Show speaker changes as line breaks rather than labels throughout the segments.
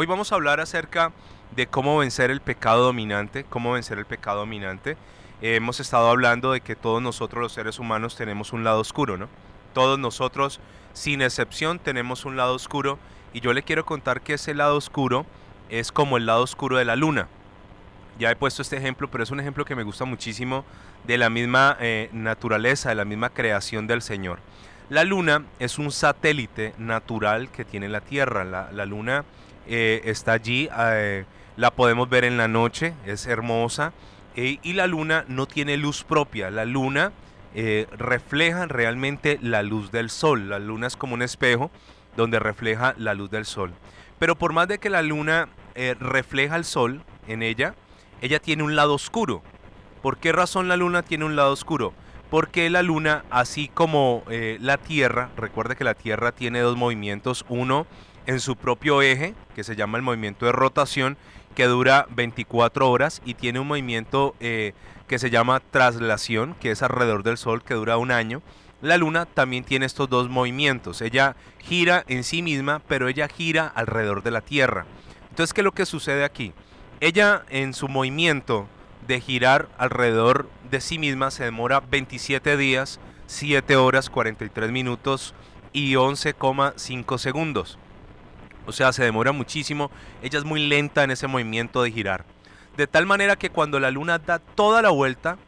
Hoy vamos a hablar acerca de cómo vencer el pecado dominante, hemos estado hablando de que todos nosotros los seres humanos tenemos un lado oscuro, ¿no? Todos nosotros, sin excepción, tenemos un lado oscuro y yo le quiero contar que ese lado oscuro es como el lado oscuro de la luna. Ya he puesto este ejemplo, pero es un ejemplo que me gusta muchísimo de la misma naturaleza, de la misma creación del Señor. La luna es un satélite natural que tiene la Tierra. La luna está allí, la podemos ver en la noche, es hermosa, y la luna no tiene luz propia. La luna refleja realmente la luz del sol. La luna es como un espejo donde refleja la luz del sol. Pero por más de que la luna refleja el sol en ella tiene un lado oscuro. ¿Por qué razón la luna tiene un lado oscuro? Porque la luna, así como la Tierra, recuerde que la Tierra tiene dos movimientos, uno en su propio eje, que se llama el movimiento de rotación, que dura 24 horas, y tiene un movimiento que se llama traslación, que es alrededor del Sol, que dura un año. La luna también tiene estos dos movimientos. Ella gira en sí misma, pero ella gira alrededor de la Tierra. Entonces, ¿qué es lo que sucede aquí? Ella en su movimiento de girar alrededor de sí misma se demora 27 días, 7 horas, 43 minutos y 11,5 segundos. O sea, se demora muchísimo. Ella es muy lenta en ese movimiento de girar. De tal manera que cuando la luna da toda la vuelta,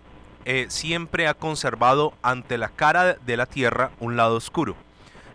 siempre ha conservado ante la cara de la Tierra un lado oscuro.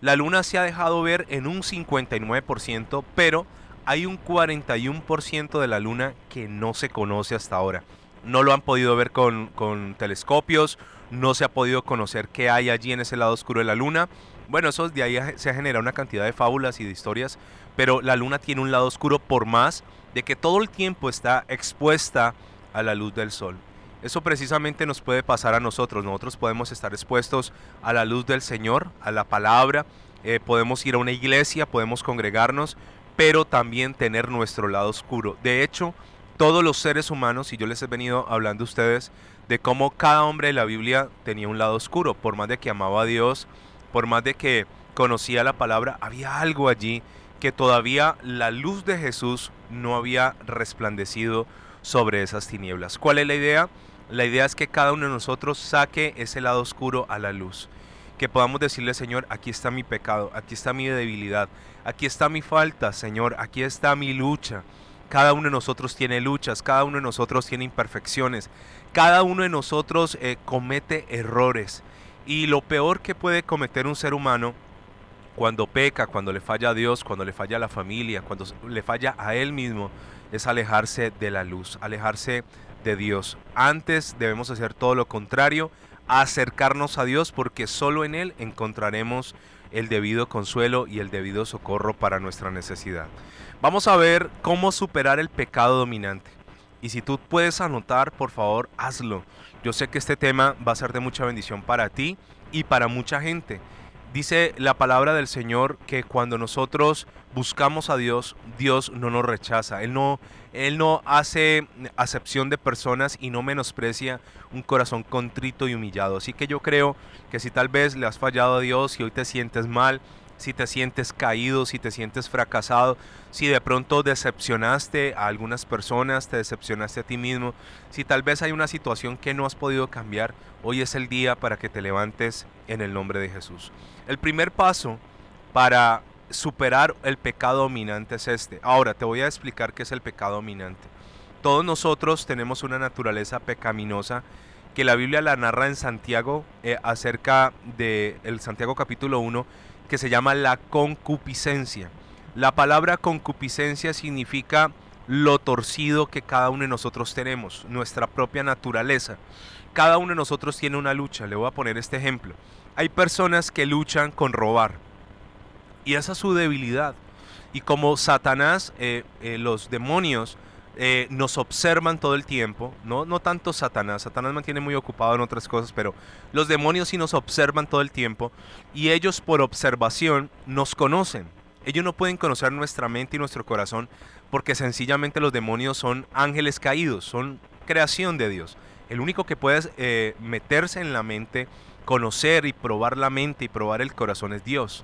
La luna se ha dejado ver en un 59%, pero hay un 41% de la luna que no se conoce hasta ahora. No lo han podido ver con telescopios, no se ha podido conocer qué hay allí en ese lado oscuro de la luna. Bueno, eso de ahí se ha generado una cantidad de fábulas y de historias, pero la luna tiene un lado oscuro por más de que todo el tiempo está expuesta a la luz del sol. Eso precisamente nos puede pasar a nosotros. Nosotros podemos estar expuestos a la luz del Señor, a la palabra, podemos ir a una iglesia, podemos congregarnos, pero también tener nuestro lado oscuro. De hecho, todos los seres humanos, y yo les he venido hablando a ustedes de cómo cada hombre de la Biblia tenía un lado oscuro, por más de que amaba a Dios, por más de que conocía la palabra, había algo allí que todavía la luz de Jesús no había resplandecido sobre esas tinieblas. ¿Cuál es la idea? La idea es que cada uno de nosotros saque ese lado oscuro a la luz. Que podamos decirle, Señor, aquí está mi pecado, aquí está mi debilidad, aquí está mi falta, Señor, aquí está mi lucha. Cada uno de nosotros tiene luchas, cada uno de nosotros tiene imperfecciones, cada uno de nosotros comete errores. Y lo peor que puede cometer un ser humano cuando peca, cuando le falla a Dios, cuando le falla a la familia, cuando le falla a él mismo, es alejarse de la luz, alejarse de Dios. Antes debemos hacer todo lo contrario, acercarnos a Dios, porque solo en Él encontraremos el debido consuelo y el debido socorro para nuestra necesidad. Vamos a ver cómo superar el pecado dominante. Y si tú puedes anotar, por favor, hazlo. Yo sé que este tema va a ser de mucha bendición para ti y para mucha gente. Dice la palabra del Señor que cuando nosotros buscamos a Dios, Dios no nos rechaza. Él no hace acepción de personas y no menosprecia un corazón contrito y humillado. Así que yo creo que si tal vez le has fallado a Dios y hoy te sientes mal, si te sientes caído, si te sientes fracasado, si de pronto decepcionaste a algunas personas, te decepcionaste a ti mismo, si tal vez hay una situación que no has podido cambiar, hoy es el día para que te levantes en el nombre de Jesús. El primer paso para superar el pecado dominante es este. Ahora te voy a explicar qué es el pecado dominante. Todos nosotros tenemos una naturaleza pecaminosa que la Biblia la narra en Santiago, acerca de el Santiago capítulo 1, que se llama la concupiscencia. La palabra concupiscencia significa lo torcido que cada uno de nosotros tenemos, nuestra propia naturaleza. Cada uno de nosotros tiene una lucha. Le voy a poner este ejemplo. Hay personas que luchan con robar y esa es su debilidad. Y como Satanás, los demonios nos observan todo el tiempo, no tanto Satanás, Satanás mantiene muy ocupado en otras cosas, pero los demonios sí nos observan todo el tiempo y ellos por observación nos conocen. Ellos no pueden conocer nuestra mente y nuestro corazón porque sencillamente los demonios son ángeles caídos, son creación de Dios. El único que puede meterse en la mente, conocer y probar la mente y probar el corazón es Dios.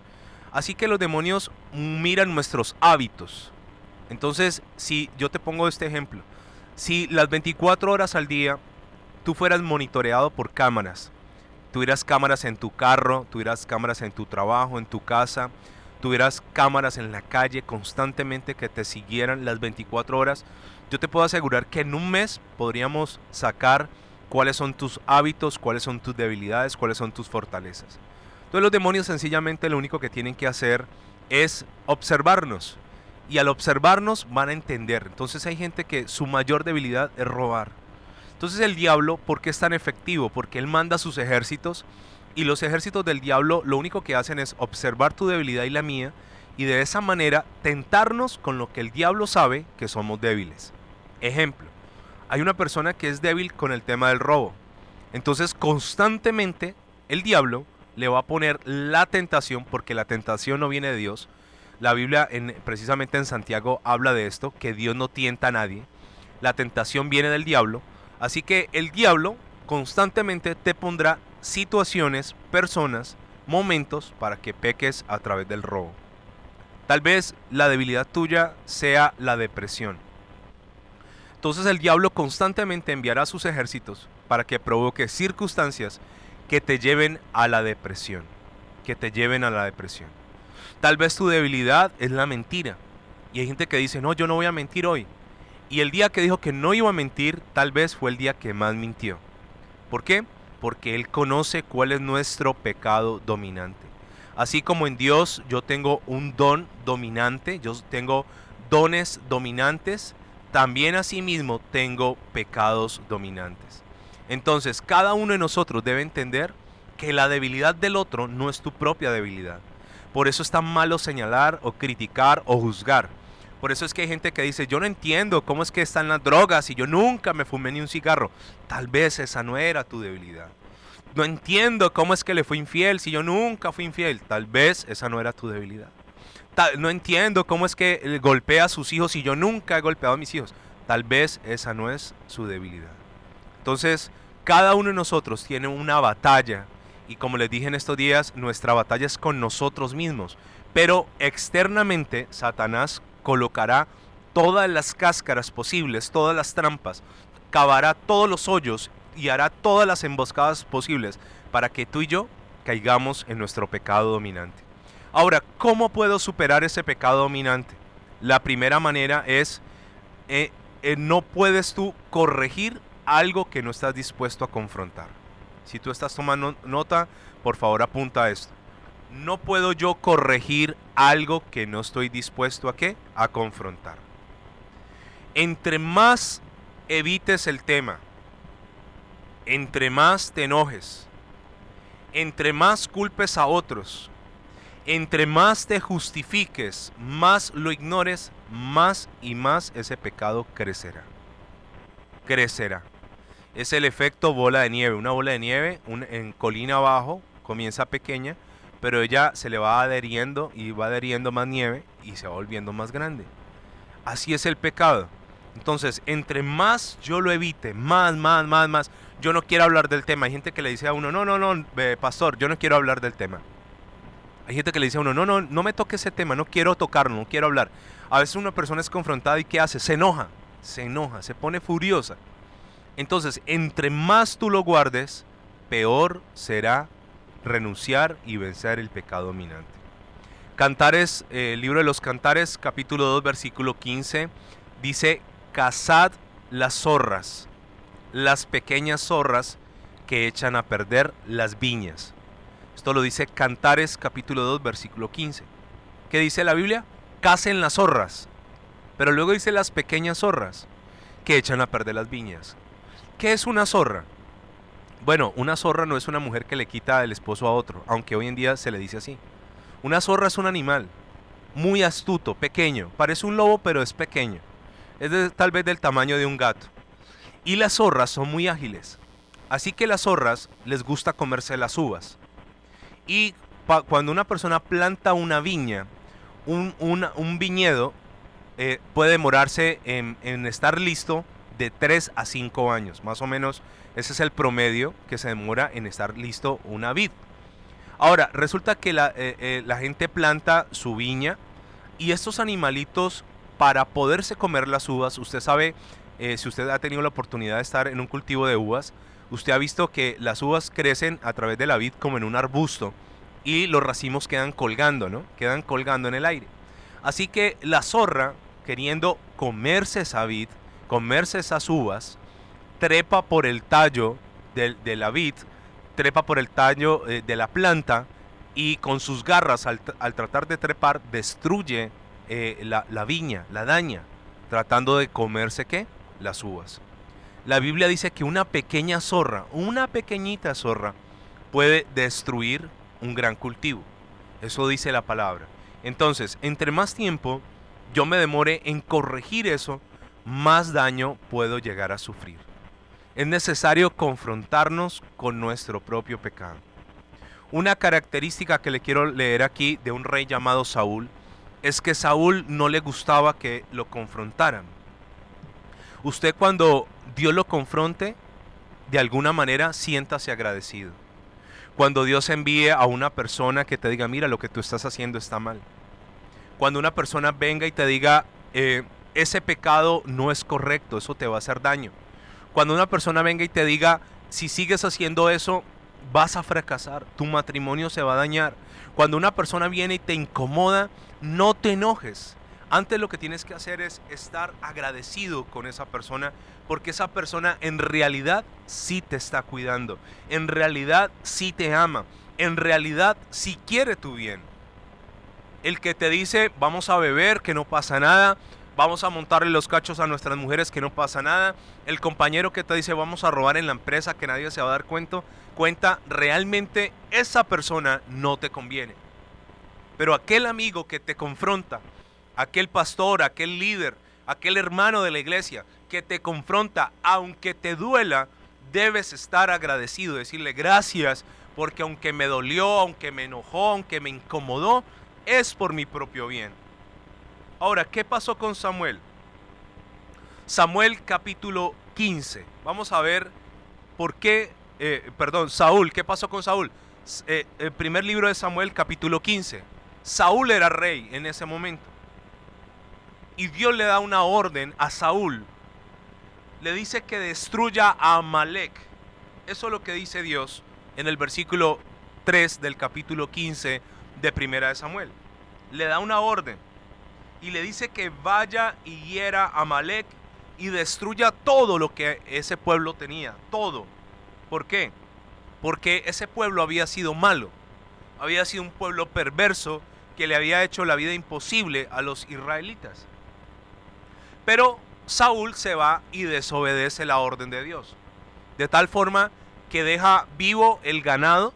Así que los demonios miran nuestros hábitos. Entonces, si yo te pongo este ejemplo, si las 24 horas al día tú fueras monitoreado por cámaras, tuvieras cámaras en tu carro, tuvieras cámaras en tu trabajo, en tu casa, tuvieras cámaras en la calle constantemente que te siguieran las 24 horas, yo te puedo asegurar que en un mes podríamos sacar cuáles son tus hábitos, cuáles son tus debilidades, cuáles son tus fortalezas. Entonces los demonios sencillamente lo único que tienen que hacer es observarnos. Y al observarnos van a entender. Entonces hay gente que su mayor debilidad es robar. Entonces el diablo, ¿por qué es tan efectivo? Porque él manda sus ejércitos y los ejércitos del diablo lo único que hacen es observar tu debilidad y la mía y de esa manera tentarnos con lo que el diablo sabe que somos débiles. Ejemplo, hay una persona que es débil con el tema del robo. Entonces constantemente el diablo le va a poner la tentación, porque la tentación no viene de Dios. La Biblia precisamente en Santiago habla de esto, que Dios no tienta a nadie. La tentación viene del diablo. Así que el diablo constantemente te pondrá situaciones, personas, momentos para que peques a través del robo. Tal vez la debilidad tuya sea la depresión. Entonces el diablo constantemente enviará sus ejércitos para que provoque circunstancias que te lleven a la depresión. Que te lleven a la depresión. Tal vez tu debilidad es la mentira. Y hay gente que dice, no, yo no voy a mentir hoy. Y el día que dijo que no iba a mentir, tal vez fue el día que más mintió. ¿Por qué? Porque Él conoce cuál es nuestro pecado dominante. Así como en Dios yo tengo un don dominante, yo tengo dones dominantes, también asimismo tengo pecados dominantes. Entonces, cada uno de nosotros debe entender que la debilidad del otro no es tu propia debilidad. Por eso es tan malo señalar o criticar o juzgar. Por eso es que hay gente que dice, yo no entiendo cómo es que están las drogas y yo nunca me fumé ni un cigarro. Tal vez esa no era tu debilidad. No entiendo cómo es que le fui infiel si yo nunca fui infiel. Tal vez esa no era tu debilidad. No entiendo cómo es que golpea a sus hijos y yo nunca he golpeado a mis hijos. Tal vez esa no es su debilidad. Entonces, cada uno de nosotros tiene una batalla. Y como les dije en estos días, nuestra batalla es con nosotros mismos. Pero externamente, Satanás colocará todas las cáscaras posibles, todas las trampas, cavará todos los hoyos y hará todas las emboscadas posibles para que tú y yo caigamos en nuestro pecado dominante. Ahora, ¿cómo puedo superar ese pecado dominante? La primera manera es, no puedes tú corregir algo que no estás dispuesto a confrontar. Si tú estás tomando nota, por favor apunta esto. No puedo yo corregir algo que no estoy dispuesto a ¿qué? A confrontar. Entre más evites el tema, entre más te enojes, entre más culpes a otros, entre más te justifiques, más lo ignores, más y más ese pecado crecerá. Crecerá. Es el efecto bola de nieve. Una bola de nieve en colina abajo comienza pequeña, pero ella se le va adheriendo y va adheriendo más nieve y se va volviendo más grande. Así es el pecado. Entonces, entre más yo lo evite, más, yo no quiero hablar del tema. Hay gente que le dice a uno, no, pastor, yo no quiero hablar del tema. Hay gente que le dice a uno, no me toque ese tema, no quiero tocarlo, no quiero hablar. A veces una persona es confrontada y ¿qué hace? Se enoja, se pone furiosa. Entonces, entre más tú lo guardes, peor será renunciar y vencer el pecado dominante. Cantares, libro de los Cantares, capítulo 2, versículo 15, dice, cazad las zorras, las pequeñas zorras que echan a perder las viñas. Esto lo dice Cantares, capítulo 2, versículo 15. ¿Qué dice la Biblia? Cacen las zorras, pero luego dice las pequeñas zorras que echan a perder las viñas. ¿Qué es una zorra? Bueno, una zorra no es una mujer que le quita el esposo a otro, aunque hoy en día se le dice así. Una zorra es un animal muy astuto, pequeño, parece un lobo pero es pequeño, es tal vez del tamaño de un gato. Y las zorras son muy ágiles, así que las zorras les gusta comerse las uvas. Y cuando una persona planta una viña, un viñedo puede demorarse en estar listo de 3 a 5 años, más o menos ese es el promedio que se demora en estar listo una vid. Ahora, resulta que la gente planta su viña y estos animalitos para poderse comer las uvas, usted sabe, si usted ha tenido la oportunidad de estar en un cultivo de uvas, usted ha visto que las uvas crecen a través de la vid como en un arbusto y los racimos quedan colgando, ¿no? Quedan colgando en el aire. Así que la zorra, queriendo comerse esa vid, comerse esas uvas, trepa por el tallo de la vid, trepa por el tallo de la planta y con sus garras al tratar de trepar destruye la viña, la daña, tratando de comerse ¿qué? Las uvas. La Biblia dice que una pequeña zorra, una pequeñita zorra, puede destruir un gran cultivo. Eso dice la palabra. Entonces, entre más tiempo yo me demore en corregir eso, más daño puedo llegar a sufrir. Es necesario confrontarnos con nuestro propio pecado. Una característica que le quiero leer aquí de un rey llamado Saúl es que Saúl no le gustaba que lo confrontaran. Usted cuando Dios lo confronte, de alguna manera siéntase agradecido. Cuando Dios envíe a una persona que te diga, mira, lo que tú estás haciendo está mal. Cuando una persona venga y te diga, ese pecado no es correcto, eso te va a hacer daño. Cuando una persona venga y te diga, si sigues haciendo eso, vas a fracasar, tu matrimonio se va a dañar. Cuando una persona viene y te incomoda, no te enojes. Antes lo que tienes que hacer es estar agradecido con esa persona, porque esa persona en realidad sí te está cuidando, en realidad sí te ama, en realidad sí quiere tu bien. El que te dice, vamos a beber, que no pasa nada, vamos a montarle los cachos a nuestras mujeres, que no pasa nada. El compañero que te dice, vamos a robar en la empresa, que nadie se va a dar cuenta, realmente esa persona no te conviene. Pero aquel amigo que te confronta, aquel pastor, aquel líder, aquel hermano de la iglesia que te confronta, aunque te duela, debes estar agradecido, decirle gracias, porque aunque me dolió, aunque me enojó, aunque me incomodó, es por mi propio bien. Ahora, ¿qué pasó con Samuel? Samuel capítulo 15. Vamos a ver por qué, Saúl, ¿qué pasó con Saúl? El primer libro de Samuel capítulo 15. Saúl era rey en ese momento. Y Dios le da una orden a Saúl. Le dice que destruya a Amalek. Eso es lo que dice Dios en el versículo 3 del capítulo 15 de Primera de Samuel. Le da una orden y le dice que vaya y hiera a Amalek y destruya todo lo que ese pueblo tenía. Todo. ¿Por qué? Porque ese pueblo había sido malo. Había sido un pueblo perverso que le había hecho la vida imposible a los israelitas. Pero Saúl se va y desobedece la orden de Dios, de tal forma que deja vivo el ganado,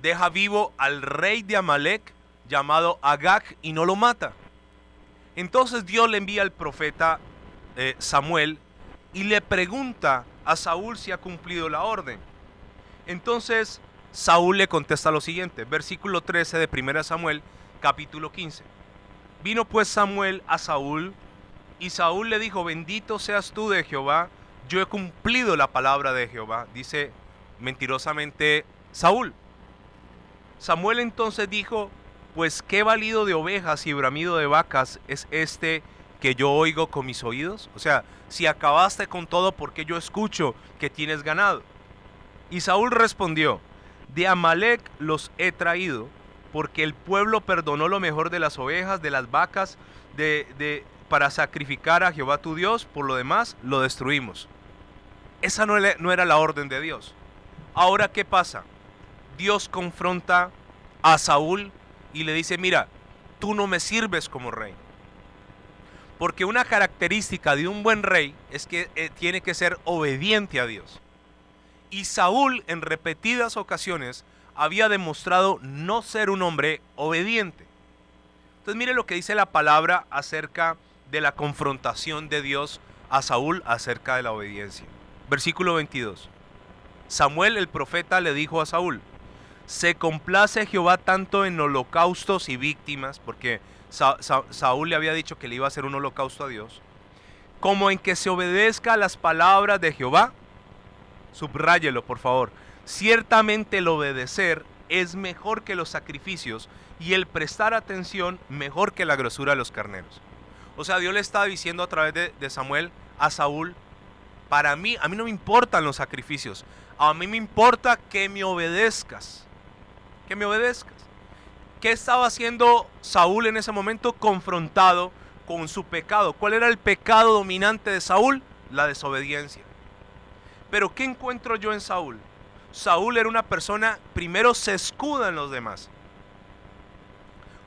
deja vivo al rey de Amalek llamado Agag y no lo mata. Entonces Dios le envía al profeta Samuel y le pregunta a Saúl si ha cumplido la orden. Entonces Saúl le contesta lo siguiente, versículo 13 de 1 Samuel capítulo 15. Vino pues Samuel a Saúl y Saúl le dijo, bendito seas tú de Jehová, yo he cumplido la palabra de Jehová, dice mentirosamente Saúl. Samuel entonces dijo, pues qué balido de ovejas y bramido de vacas es este que yo oigo con mis oídos. O sea, si acabaste con todo, ¿por qué yo escucho que tienes ganado? Y Saúl respondió, de Amalek los he traído, porque el pueblo perdonó lo mejor de las ovejas, de las vacas, para sacrificar a Jehová tu Dios, por lo demás lo destruimos. Esa no era la orden de Dios. Ahora, ¿qué pasa? Dios confronta a Saúl y le dice, mira, tú no me sirves como rey. Porque una característica de un buen rey es que tiene que ser obediente a Dios. Y Saúl en repetidas ocasiones había demostrado no ser un hombre obediente. Entonces mire lo que dice la palabra acerca de la confrontación de Dios a Saúl acerca de la obediencia. Versículo 22. Samuel el profeta le dijo a Saúl, se complace Jehová tanto en holocaustos y víctimas, porque Saúl le había dicho que le iba a hacer un holocausto a Dios, como en que se obedezca a las palabras de Jehová. Subráyelo por favor. Ciertamente el obedecer es mejor que los sacrificios y el prestar atención mejor que la grosura de los carneros. O sea, Dios le está diciendo a través de Samuel a Saúl, a mí no me importan los sacrificios, a mí me importa que me obedezcas, que me obedezcas. ¿Qué estaba haciendo Saúl en ese momento? Confrontado con su pecado. ¿Cuál era el pecado dominante de Saúl? La desobediencia. Pero ¿qué encuentro yo en Saúl? Saúl era una persona, primero se escuda en los demás,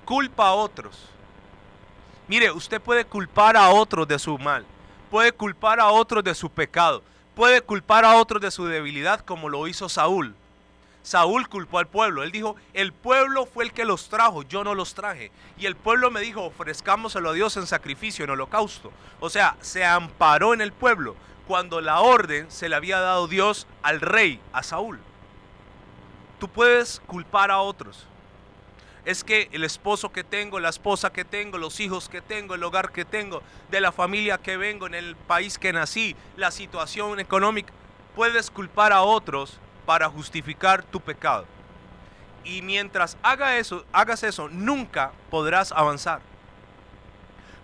culpa a otros. Mire, usted puede culpar a otros de su mal, puede culpar a otros de su pecado, puede culpar a otros de su debilidad, como lo hizo Saúl. Saúl culpó al pueblo. Él dijo, el pueblo fue el que los trajo, yo no los traje. Y el pueblo me dijo, ofrezcámoselo a Dios en sacrificio, en holocausto. O sea, se amparó en el pueblo cuando la orden se le había dado Dios al rey, a Saúl. Tú puedes culpar a otros. Es que el esposo que tengo, la esposa que tengo, los hijos que tengo, el hogar que tengo, de la familia que vengo, en el país que nací, la situación económica. Puedes culpar a otros para justificar tu pecado. Y mientras hagas eso, nunca podrás avanzar.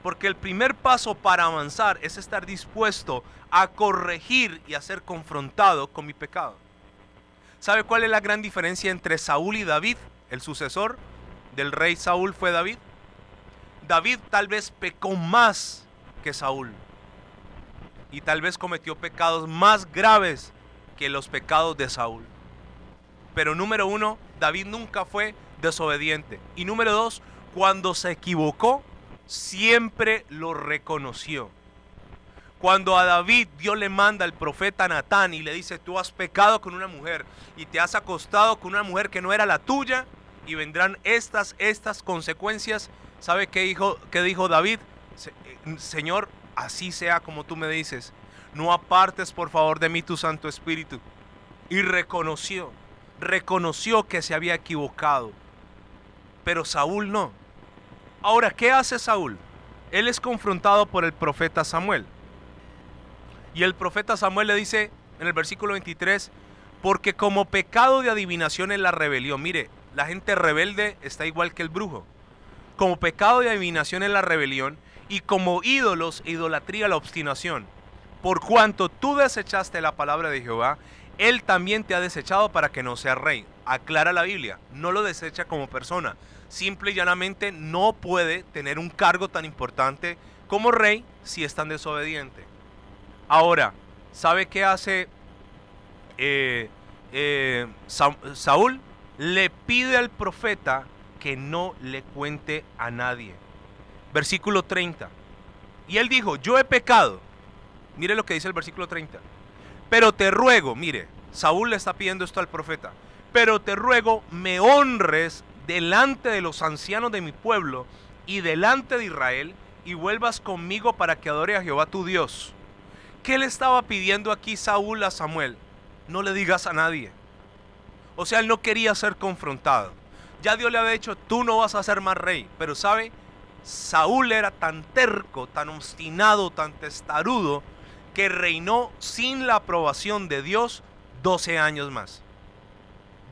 Porque el primer paso para avanzar es estar dispuesto a corregir y a ser confrontado con mi pecado. ¿Sabe cuál es la gran diferencia entre Saúl y David? El sucesor del rey Saúl fue David. David tal vez pecó más que Saúl. Y tal vez cometió pecados más graves que los pecados de Saúl. Pero número uno, David nunca fue desobediente. Y número dos, cuando se equivocó, siempre lo reconoció. Cuando a David Dios le manda al profeta Natán y le dice, tú has pecado con una mujer y te has acostado con una mujer que no era la tuya y vendrán estas consecuencias. ¿Sabe qué dijo David? Señor, así sea como tú me dices. No apartes por favor de mí tu Santo Espíritu. Y reconoció que se había equivocado. Pero Saúl no. Ahora, ¿qué hace Saúl? Él es confrontado por el profeta Samuel. Y el profeta Samuel le dice en el versículo 23, porque como pecado de adivinación es la rebelión. Mire, la gente rebelde está igual que el brujo. Como pecado de adivinación es la rebelión, y como ídolos e idolatría la obstinación. Por cuanto tú desechaste la palabra de Jehová, Él también te ha desechado para que no seas rey. Aclara la Biblia, no lo desecha como persona. Simple y llanamente no puede tener un cargo tan importante como rey si es tan desobediente. Ahora, ¿sabe qué hace Saúl? Le pide al profeta que no le cuente a nadie. Versículo 30. Y él dijo, yo he pecado. Mire lo que dice el versículo 30. Pero te ruego, mire, Saúl le está pidiendo esto al profeta. Pero te ruego, me honres delante de los ancianos de mi pueblo y delante de Israel, y vuelvas conmigo para que adore a Jehová tu Dios. ¿Qué le estaba pidiendo aquí Saúl a Samuel? No le digas a nadie. O sea, él no quería ser confrontado. Ya Dios le había dicho, tú no vas a ser más rey. Pero ¿sabe? Saúl era tan terco, tan obstinado, tan testarudo, que reinó sin la aprobación de Dios 12 años más.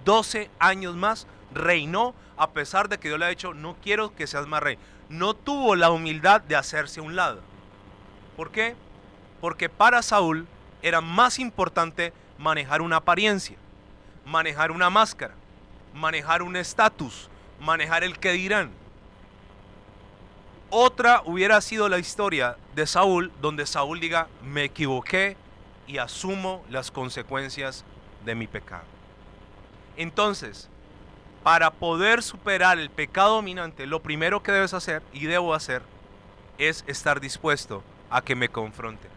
12 años más reinó a pesar de que Dios le ha dicho, no quiero que seas más rey. No tuvo la humildad de hacerse a un lado. ¿Por qué? Porque para Saúl era más importante manejar una apariencia, manejar una máscara, manejar un estatus, manejar el que dirán. Otra hubiera sido la historia de Saúl, donde Saúl diga, me equivoqué y asumo las consecuencias de mi pecado. Entonces, para poder superar el pecado dominante, lo primero que debes hacer y debo hacer es estar dispuesto a que me confronten.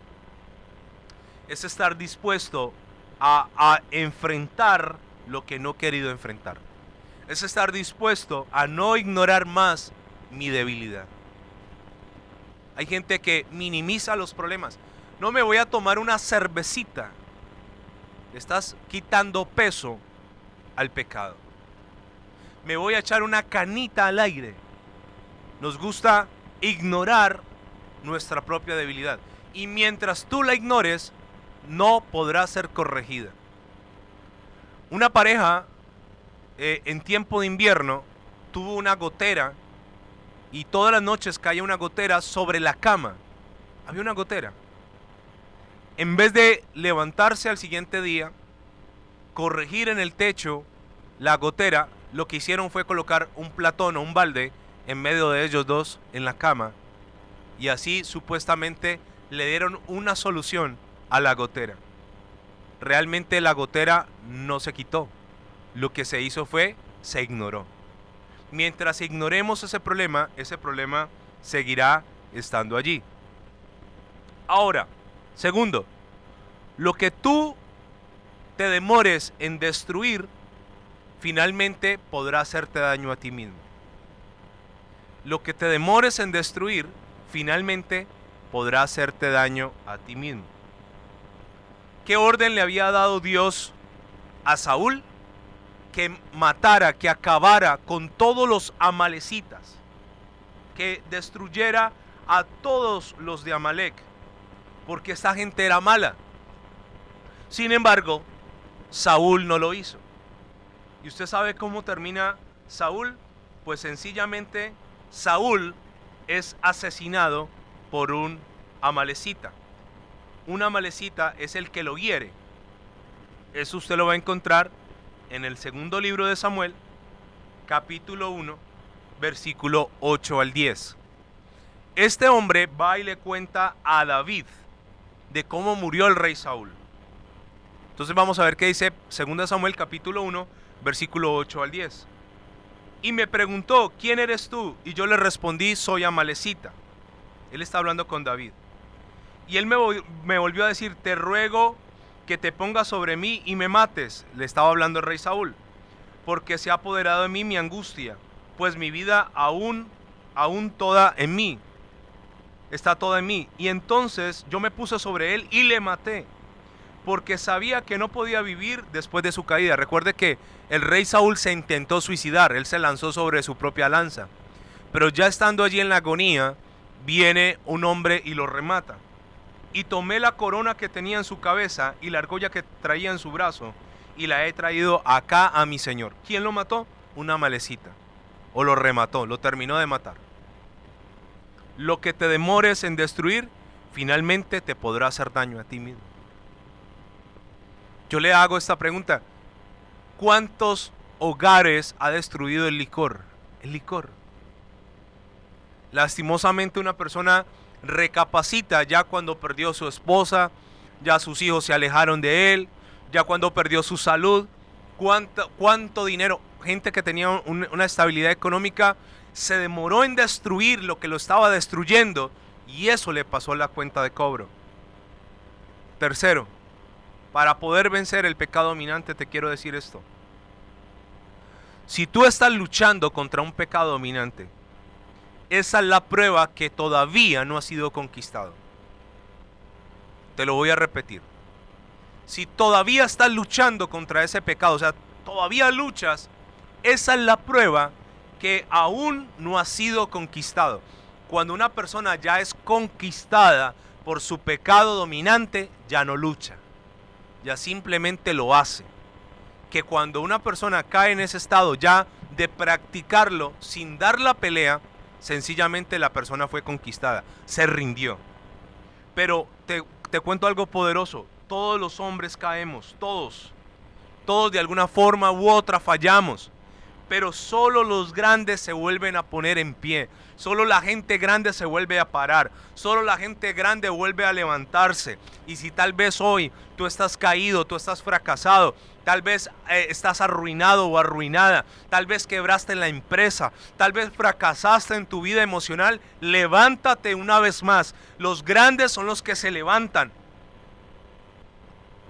Es estar dispuesto a enfrentar lo que no he querido enfrentar. Es estar dispuesto a no ignorar más mi debilidad. Hay gente que minimiza los problemas. No me voy a tomar una cervecita. Le estás quitando peso al pecado. Me voy a echar una canita al aire. Nos gusta ignorar nuestra propia debilidad. Y mientras tú la ignores, no podrá ser corregida. Una pareja en tiempo de invierno tuvo una gotera y todas las noches caía una gotera sobre la cama. Había una gotera. En vez de levantarse al siguiente día, corregir en el techo la gotera, lo que hicieron fue colocar un platón o un balde en medio de ellos dos en la cama, y así supuestamente le dieron una solución a la gotera. Realmente la gotera no se quitó. Lo que se hizo fue, se ignoró. Mientras ignoremos ese problema seguirá estando allí. Ahora, segundo, lo que tú te demores en destruir, finalmente podrá hacerte daño a ti mismo. Lo que te demores en destruir, finalmente podrá hacerte daño a ti mismo. ¿Qué orden le había dado Dios a Saúl? Que matara, que acabara con todos los amalecitas, que destruyera a todos los de Amalec, porque esta gente era mala. Sin embargo, Saúl no lo hizo. ¿Y usted sabe cómo termina Saúl? Pues sencillamente Saúl es asesinado por un amalecita. Un amalecita es el que lo hiere. Eso usted lo va a encontrar en el segundo libro de Samuel, capítulo 1, versículo 8 al 10. Este hombre va y le cuenta a David de cómo murió el rey Saúl. Entonces vamos a ver qué dice 2 Samuel capítulo 1, versículo 8 al 10. Y me preguntó, ¿quién eres tú? Y yo le respondí, soy amalecita. Él está hablando con David. Y él me volvió a decir, te ruego que te pongas sobre mí y me mates. Le estaba hablando el rey Saúl. Porque se ha apoderado de mí mi angustia, pues mi vida aún toda en mí. Está toda en mí. Y entonces yo me puse sobre él y le maté, porque sabía que no podía vivir después de su caída. Recuerde que el rey Saúl se intentó suicidar, él se lanzó sobre su propia lanza, pero ya estando allí en la agonía, viene un hombre y lo remata. Y tomé la corona que tenía en su cabeza y la argolla que traía en su brazo, y la he traído acá a mi señor. ¿Quién lo mató? Una amalecita, o lo remató, lo terminó de matar. Lo que te demores en destruir, finalmente te podrá hacer daño a ti mismo. Yo le hago esta pregunta: ¿cuántos hogares ha destruido el licor? El licor. Lastimosamente una persona recapacita ya cuando perdió su esposa, ya sus hijos se alejaron de él, ya cuando perdió su salud. ¿Cuánto dinero? Gente que tenía una estabilidad económica se demoró en destruir lo que lo estaba destruyendo, y eso le pasó la cuenta de cobro. Tercero, para poder vencer el pecado dominante, te quiero decir esto: si tú estás luchando contra un pecado dominante, esa es la prueba que todavía no ha sido conquistado. Te lo voy a repetir. Si todavía estás luchando contra ese pecado, o sea, todavía luchas, esa es la prueba que aún no ha sido conquistado. Cuando una persona ya es conquistada por su pecado dominante, ya no lucha, ya simplemente lo hace. Que cuando una persona cae en ese estado ya de practicarlo sin dar la pelea, sencillamente la persona fue conquistada, se rindió. Pero te cuento algo poderoso: todos los hombres caemos, todos de alguna forma u otra fallamos, pero solo los grandes se vuelven a poner en pie, solo la gente grande se vuelve a parar, solo la gente grande vuelve a levantarse. Y si tal vez hoy tú estás caído, tú estás fracasado, tal vez estás arruinado o arruinada, tal vez quebraste en la empresa, tal vez fracasaste en tu vida emocional, levántate una vez más. Los grandes son los que se levantan.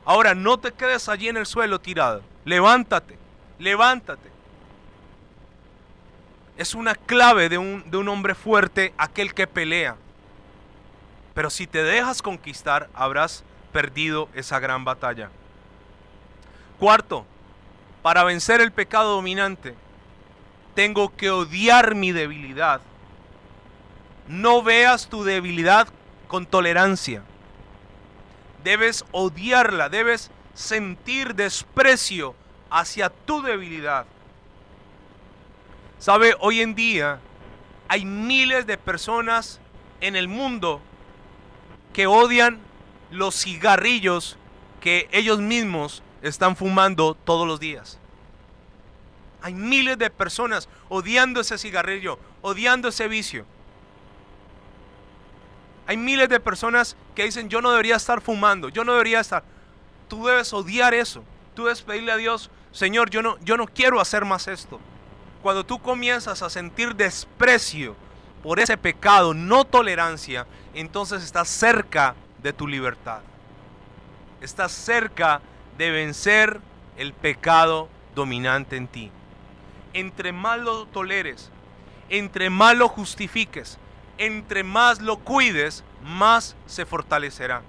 Ahora, no te quedes allí en el suelo tirado, levántate, levántate. Es una clave de un hombre fuerte, aquel que pelea. Pero si te dejas conquistar, habrás perdido esa gran batalla. Cuarto, para vencer el pecado dominante, tengo que odiar mi debilidad. No veas tu debilidad con tolerancia. Debes odiarla, debes sentir desprecio hacia tu debilidad. ¿Sabe? Hoy en día Hay miles de personas en el mundo que odian los cigarrillos que ellos mismos están fumando todos los días. Hay miles de personas odiando ese cigarrillo, odiando ese vicio. Hay miles de personas que dicen: yo no debería estar fumando, yo no debería estar. Tú debes odiar eso. Tú debes pedirle a Dios: Señor, yo no quiero hacer más esto. Cuando tú comienzas a sentir desprecio por ese pecado, no tolerancia, entonces estás cerca de tu libertad. Estás cerca de vencer el pecado dominante en ti. Entre más lo toleres, entre más lo justifiques, entre más lo cuides, más se fortalecerá.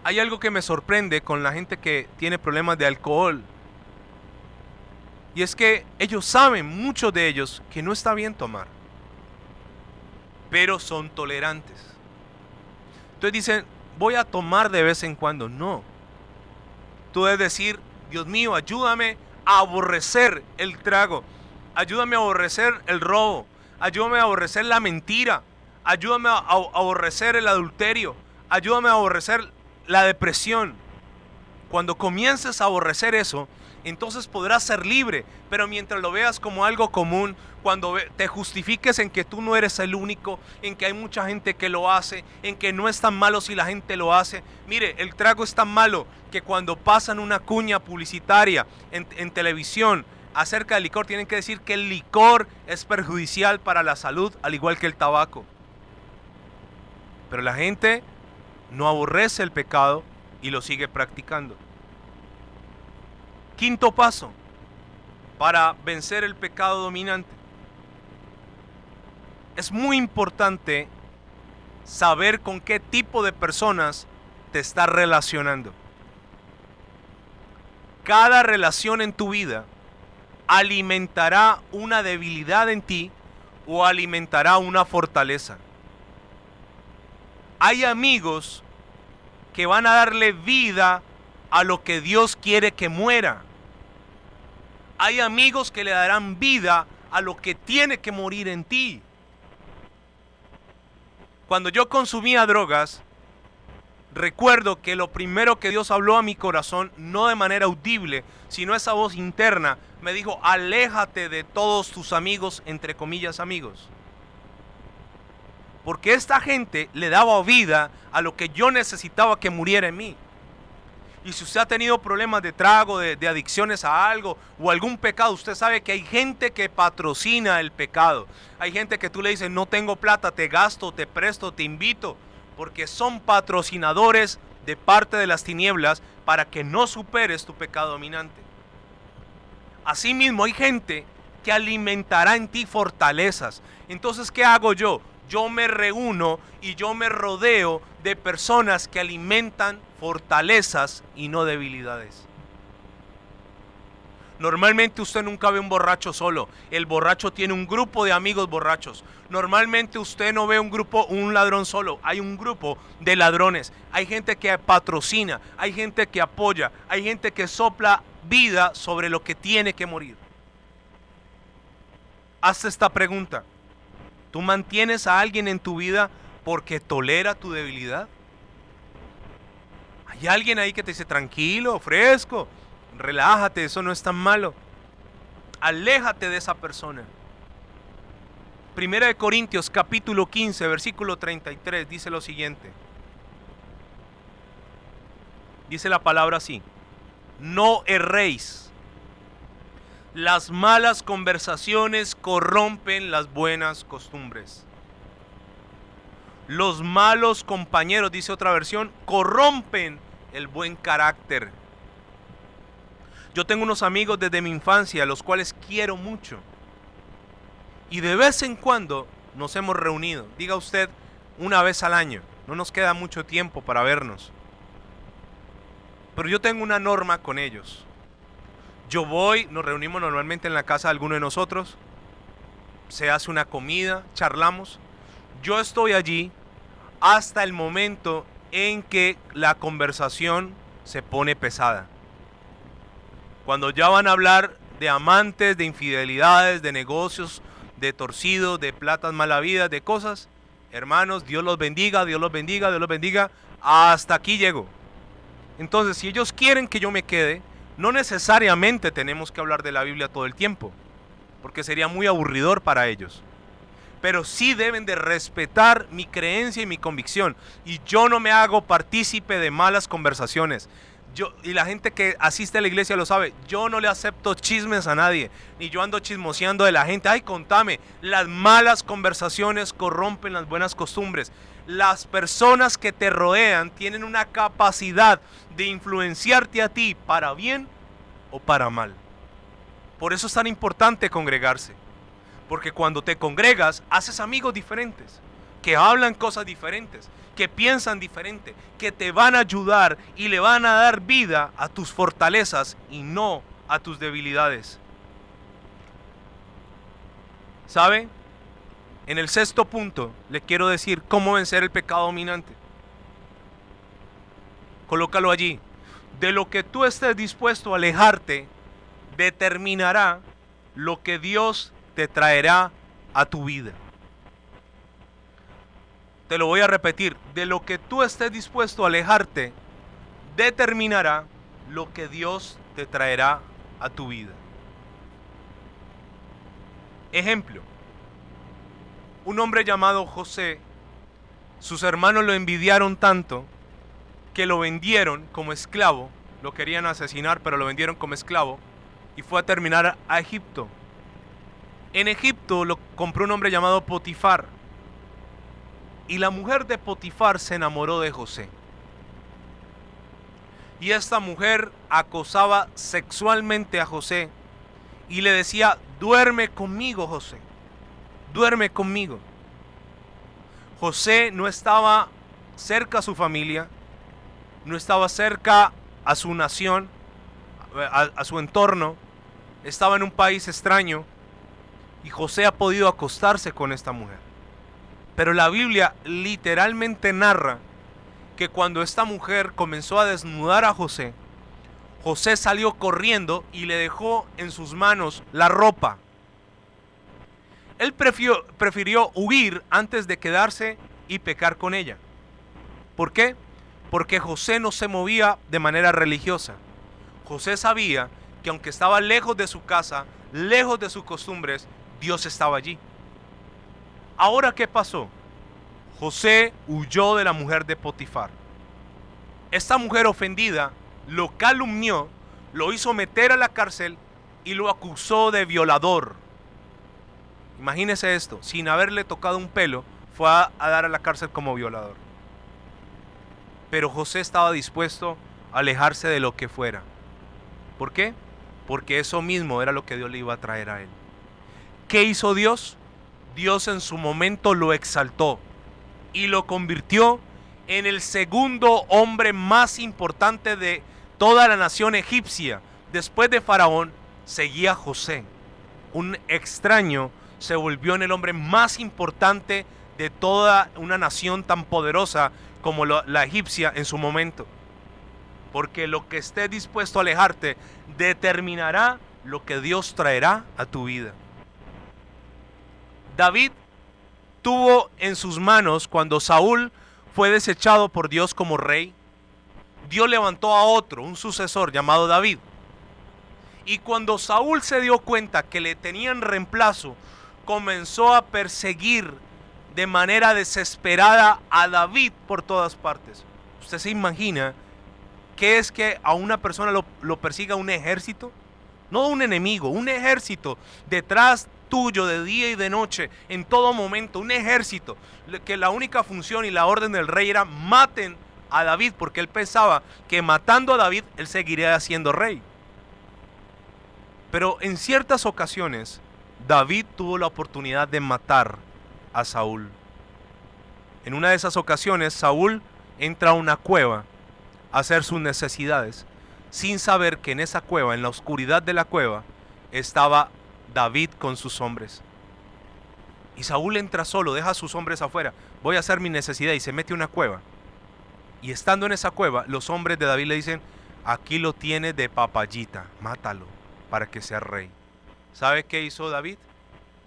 Hay algo que me sorprende con la gente que tiene problemas de alcohol. Y es que ellos saben, muchos de ellos, que no está bien tomar. Pero son tolerantes. Entonces dicen: voy a tomar de vez en cuando. No. Tú debes decir: Dios mío, ayúdame a aborrecer el trago. Ayúdame a aborrecer el robo. Ayúdame a aborrecer la mentira. Ayúdame a aborrecer el adulterio. Ayúdame a aborrecer la depresión. Cuando comiences a aborrecer eso, entonces podrás ser libre. Pero mientras lo veas como algo común, cuando te justifiques en que tú no eres el único, en que hay mucha gente que lo hace, en que no es tan malo si la gente lo hace. Mire, el trago es tan malo que cuando pasan una cuña publicitaria en televisión acerca del licor, tienen que decir que el licor es perjudicial para la salud, al igual que el tabaco. Pero la gente no aborrece el pecado y lo sigue practicando. Quinto paso para vencer el pecado dominante. Es muy importante saber con qué tipo de personas te estás relacionando. Cada relación en tu vida alimentará una debilidad en ti o alimentará una fortaleza. Hay amigos que van a darle vida a lo que Dios quiere que muera. Hay amigos que le darán vida a lo que tiene que morir en ti. Cuando yo consumía drogas, recuerdo que lo primero que Dios habló a mi corazón, no de manera audible, sino esa voz interna, me dijo: aléjate de todos tus amigos, entre comillas amigos. Porque esta gente le daba vida a lo que yo necesitaba que muriera en mí. Y si usted ha tenido problemas de trago, de adicciones a algo o algún pecado, usted sabe que hay gente que patrocina el pecado. Hay gente que tú le dices: no tengo plata, te gasto, te presto, te invito. Porque son patrocinadores de parte de las tinieblas para que no superes tu pecado dominante. Asimismo, hay gente que alimentará en ti fortalezas. Entonces, ¿qué hago yo? Yo me reúno y yo me rodeo de personas que alimentan fortalezas y no debilidades. Normalmente usted nunca ve un borracho solo. El borracho tiene un grupo de amigos borrachos. Normalmente usted no ve un ladrón solo. Hay un grupo de ladrones. Hay gente que patrocina, hay gente que apoya, hay gente que sopla vida sobre lo que tiene que morir. Hazte esta pregunta: ¿tú mantienes a alguien en tu vida porque tolera tu debilidad? Hay alguien ahí que te dice: tranquilo, fresco, relájate, eso no es tan malo. Aléjate de esa persona. Primera de Corintios capítulo 15 versículo 33 dice lo siguiente. Dice la palabra así: no erréis. Las malas conversaciones corrompen las buenas costumbres. Los malos compañeros, dice otra versión, corrompen el buen carácter. Yo tengo unos amigos desde mi infancia, los cuales quiero mucho. Y de vez en cuando nos hemos reunido. Diga usted, una vez al año. No nos queda mucho tiempo para vernos. Pero yo tengo una norma con ellos. Yo voy, nos reunimos normalmente en la casa de alguno de nosotros. Se hace una comida, charlamos. Yo estoy allí hasta el momento en que la conversación se pone pesada. Cuando ya van a hablar de amantes, de infidelidades, de negocios, de torcido, de platas malavidas, de cosas. Hermanos, Dios los bendiga, Dios los bendiga, Dios los bendiga. Hasta aquí llego. Entonces, si ellos quieren que yo me quede, no necesariamente tenemos que hablar de la Biblia todo el tiempo, porque sería muy aburridor para ellos. Pero sí deben de respetar mi creencia y mi convicción. Y yo no me hago partícipe de malas conversaciones. Y la gente que asiste a la iglesia lo sabe, yo no le acepto chismes a nadie, ni yo ando chismoseando de la gente. Ay, contame, las malas conversaciones corrompen las buenas costumbres. Las personas que te rodean tienen una capacidad de influenciarte a ti para bien o para mal. Por eso es tan importante congregarse, porque cuando te congregas haces amigos diferentes, que hablan cosas diferentes, que piensan diferente, que te van a ayudar y le van a dar vida a tus fortalezas y no a tus debilidades. ¿Sabe? En el sexto punto le quiero decir cómo vencer el pecado dominante. Colócalo allí. De lo que tú estés dispuesto a alejarte, determinará lo que Dios te traerá a tu vida. Te lo voy a repetir, de lo que tú estés dispuesto a alejarte, determinará lo que Dios te traerá a tu vida. Ejemplo, un hombre llamado José, sus hermanos lo envidiaron tanto que lo vendieron como esclavo, lo querían asesinar pero lo vendieron como esclavo y fue a terminar a Egipto. En Egipto lo compró un hombre llamado Potifar. Y la mujer de Potifar se enamoró de José. Y esta mujer acosaba sexualmente a José y le decía, duerme conmigo, José, duerme conmigo. José no estaba cerca a su familia, no estaba cerca a su nación, a su entorno, estaba en un país extraño y José ha podido acostarse con esta mujer. Pero la Biblia literalmente narra que cuando esta mujer comenzó a desnudar a José, José salió corriendo y le dejó en sus manos la ropa. Él prefirió huir antes de quedarse y pecar con ella. ¿Por qué? Porque José no se movía de manera religiosa. José sabía que aunque estaba lejos de su casa, lejos de sus costumbres, Dios estaba allí. Ahora, ¿qué pasó? José huyó de la mujer de Potifar. Esta mujer ofendida lo calumnió, lo hizo meter a la cárcel y lo acusó de violador. Imagínese esto, sin haberle tocado un pelo, fue a dar a la cárcel como violador. Pero José estaba dispuesto a alejarse de lo que fuera. ¿Por qué? Porque eso mismo era lo que Dios le iba a traer a él. ¿Qué hizo Dios? Dios en su momento lo exaltó y lo convirtió en el segundo hombre más importante de toda la nación egipcia. Después de Faraón, seguía José. Un extraño se volvió en el hombre más importante de toda una nación tan poderosa como la egipcia en su momento. Porque lo que estés dispuesto a alejarte determinará lo que Dios traerá a tu vida. David tuvo en sus manos cuando Saúl fue desechado por Dios como rey. Dios levantó a otro, un sucesor llamado David. Y cuando Saúl se dio cuenta que le tenían reemplazo, comenzó a perseguir de manera desesperada a David por todas partes. ¿Usted se imagina qué es que a una persona lo persiga un ejército? No un enemigo, un ejército detrás tuyo de día y de noche, en todo momento, un ejército que la única función y la orden del rey era maten a David, porque él pensaba que matando a David él seguiría siendo rey. Pero en ciertas ocasiones David tuvo la oportunidad de matar a Saúl. En una de esas ocasiones Saúl entra a una cueva a hacer sus necesidades, sin saber que en esa cueva, en la oscuridad de la cueva, estaba David con sus hombres. Y Saúl entra solo, deja a sus hombres afuera, voy a hacer mi necesidad, y se mete a una cueva. Y estando en esa cueva, los hombres de David le dicen, aquí lo tiene de papayita, mátalo para que sea rey. ¿Sabe qué hizo David?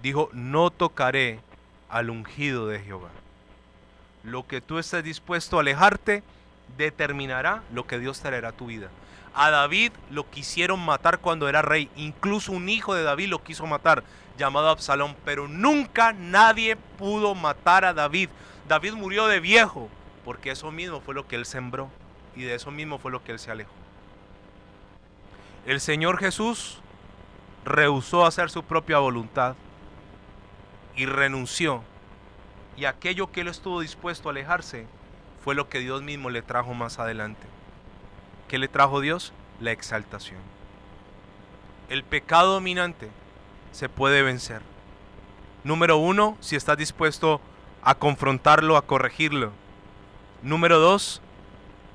dijo, no tocaré al ungido de Jehová. Lo que tú estés dispuesto a alejarte determinará lo que Dios traerá a tu vida. A David lo quisieron matar cuando era rey, incluso un hijo de David lo quiso matar, llamado Absalón, pero nunca nadie pudo matar a David. David murió de viejo, porque eso mismo fue lo que él sembró, y de eso mismo fue lo que él se alejó. El Señor Jesús rehusó hacer su propia voluntad y renunció, y aquello que él estuvo dispuesto a alejarse fue lo que Dios mismo le trajo más adelante. ¿Qué le trajo Dios? La exaltación. El pecado dominante se puede vencer. Número 1, si estás dispuesto a confrontarlo, a corregirlo. Número 2,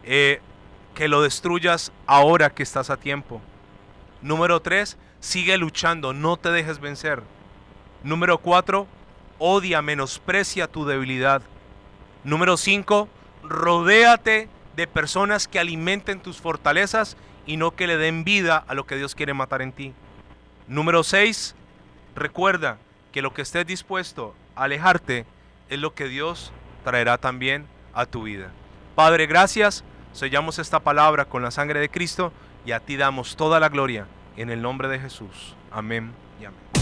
que lo destruyas ahora que estás a tiempo. Número 3, sigue luchando, no te dejes vencer. Número 4, odia, menosprecia tu debilidad. Número 5, rodéate de personas que alimenten tus fortalezas y no que le den vida a lo que Dios quiere matar en ti. Número 6, recuerda que lo que estés dispuesto a alejarte es lo que Dios traerá también a tu vida. Padre, gracias, sellamos esta palabra con la sangre de Cristo y a ti damos toda la gloria en el nombre de Jesús. Amén y amén.